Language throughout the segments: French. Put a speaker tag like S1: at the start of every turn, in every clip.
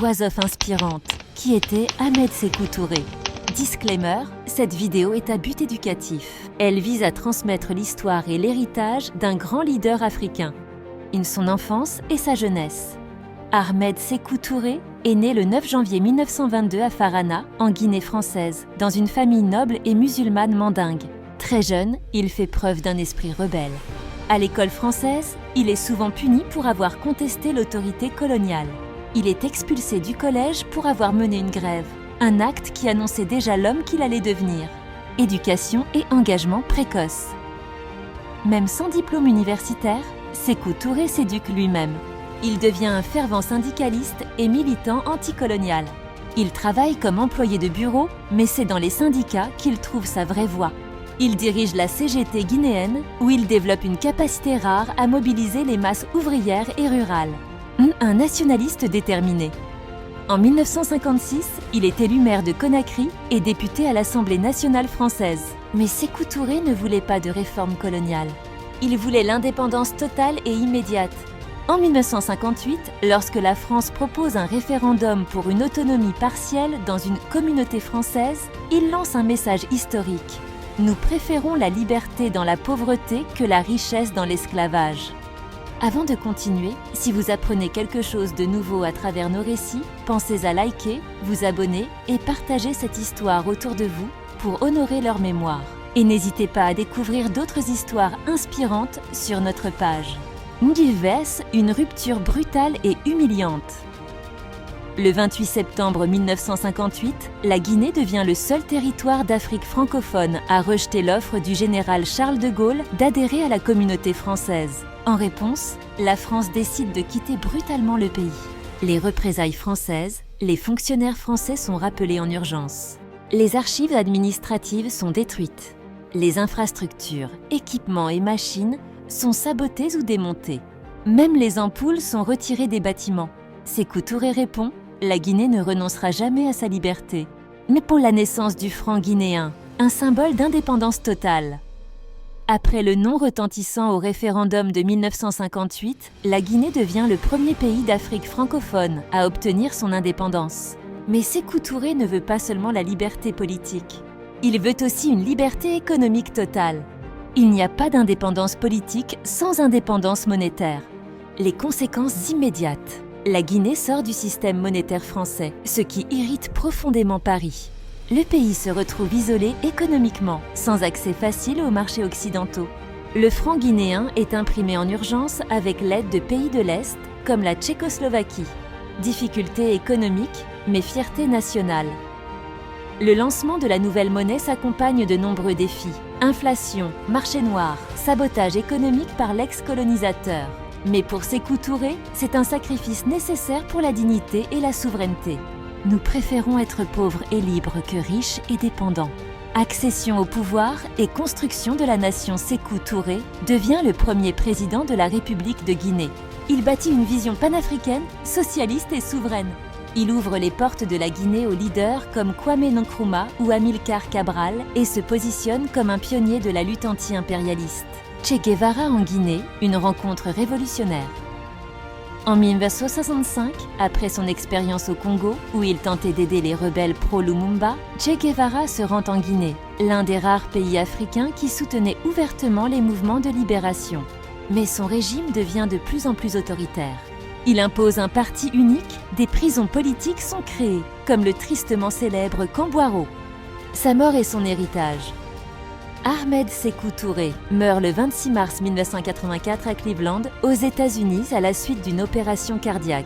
S1: voix off inspirante, qui était Ahmed Sékou Touré. Disclaimer, cette vidéo est à but éducatif. Elle vise à transmettre l'histoire et l'héritage d'un grand leader africain, son enfance et sa jeunesse. Ahmed Sékou Touré est né le 9 janvier 1922 à Farana, en Guinée française, dans une famille noble et musulmane mandingue. Très jeune, il fait preuve d'un esprit rebelle. À l'école française, il est souvent puni pour avoir contesté l'autorité coloniale. Il est expulsé du collège pour avoir mené une grève, un acte qui annonçait déjà l'homme qu'il allait devenir. Éducation et engagement précoce. Même sans diplôme universitaire, Sékou Touré s'éduque lui-même. Il devient un fervent syndicaliste et militant anticolonial. Il travaille comme employé de bureau, mais c'est dans les syndicats qu'il trouve sa vraie voie. Il dirige la CGT guinéenne, où il développe une capacité rare à mobiliser les masses ouvrières et rurales. Un nationaliste déterminé. En 1956, il est élu maire de Conakry et député à l'Assemblée nationale française. Mais Sékou Touré ne voulait pas de réforme coloniale. Il voulait l'indépendance totale et immédiate. En 1958, lorsque la France propose un référendum pour une autonomie partielle dans une communauté française, il lance un message historique. Nous préférons la liberté dans la pauvreté que la richesse dans l'esclavage. Avant de continuer, si vous apprenez quelque chose de nouveau à travers nos récits, pensez à liker, vous abonner et partager cette histoire autour de vous pour honorer leur mémoire. Et n'hésitez pas à découvrir d'autres histoires inspirantes sur notre page. Ngilves, une rupture brutale et humiliante. Le 28 septembre 1958, la Guinée devient le seul territoire d'Afrique francophone à rejeter l'offre du général Charles de Gaulle d'adhérer à la communauté française. En réponse, la France décide de quitter brutalement le pays. Les représailles françaises, les fonctionnaires français sont rappelés en urgence. Les archives administratives sont détruites. Les infrastructures, équipements et machines sont sabotées ou démontées. Même les ampoules sont retirées des bâtiments. Sékou Touré répond « La Guinée ne renoncera jamais à sa liberté ». Mais pour la naissance du franc guinéen, un symbole d'indépendance totale. Après le non retentissant au référendum de 1958, la Guinée devient le premier pays d'Afrique francophone à obtenir son indépendance. Mais Sékou Touré ne veut pas seulement la liberté politique. Il veut aussi une liberté économique totale. Il n'y a pas d'indépendance politique sans indépendance monétaire. Les conséquences immédiates. La Guinée sort du système monétaire français, ce qui irrite profondément Paris. Le pays se retrouve isolé économiquement, sans accès facile aux marchés occidentaux. Le franc guinéen est imprimé en urgence avec l'aide de pays de l'Est, comme la Tchécoslovaquie. Difficultés économiques, mais fierté nationale. Le lancement de la nouvelle monnaie s'accompagne de nombreux défis. Inflation, marché noir, sabotage économique par l'ex-colonisateur. Mais pour Sékou Touré, c'est un sacrifice nécessaire pour la dignité et la souveraineté. Nous préférons être pauvres et libres que riches et dépendants. Accession au pouvoir et construction de la nation. Sékou Touré devient le premier président de la République de Guinée. Il bâtit une vision panafricaine, socialiste et souveraine. Il ouvre les portes de la Guinée aux leaders comme Kwame Nkrumah ou Amilcar Cabral et se positionne comme un pionnier de la lutte anti-impérialiste. Che Guevara en Guinée, une rencontre révolutionnaire. En 1965, après son expérience au Congo, où il tentait d'aider les rebelles pro-Lumumba, Che Guevara se rend en Guinée, l'un des rares pays africains qui soutenait ouvertement les mouvements de libération. Mais son régime devient de plus en plus autoritaire. Il impose un parti unique, des prisons politiques sont créées, comme le tristement célèbre Kambouaro. Sa mort est son héritage. Ahmed Sékou Touré meurt le 26 mars 1984 à Cleveland, aux États-Unis, à la suite d'une opération cardiaque.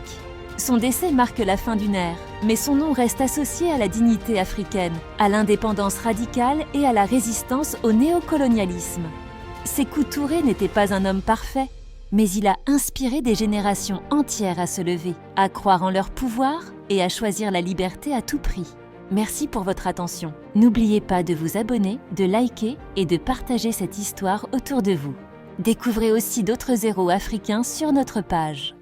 S1: Son décès marque la fin d'une ère, mais son nom reste associé à la dignité africaine, à l'indépendance radicale et à la résistance au néocolonialisme. Sékou Touré n'était pas un homme parfait, mais il a inspiré des générations entières à se lever, à croire en leur pouvoir et à choisir la liberté à tout prix. Merci pour votre attention. N'oubliez pas de vous abonner, de liker et de partager cette histoire autour de vous. Découvrez aussi d'autres héros africains sur notre page.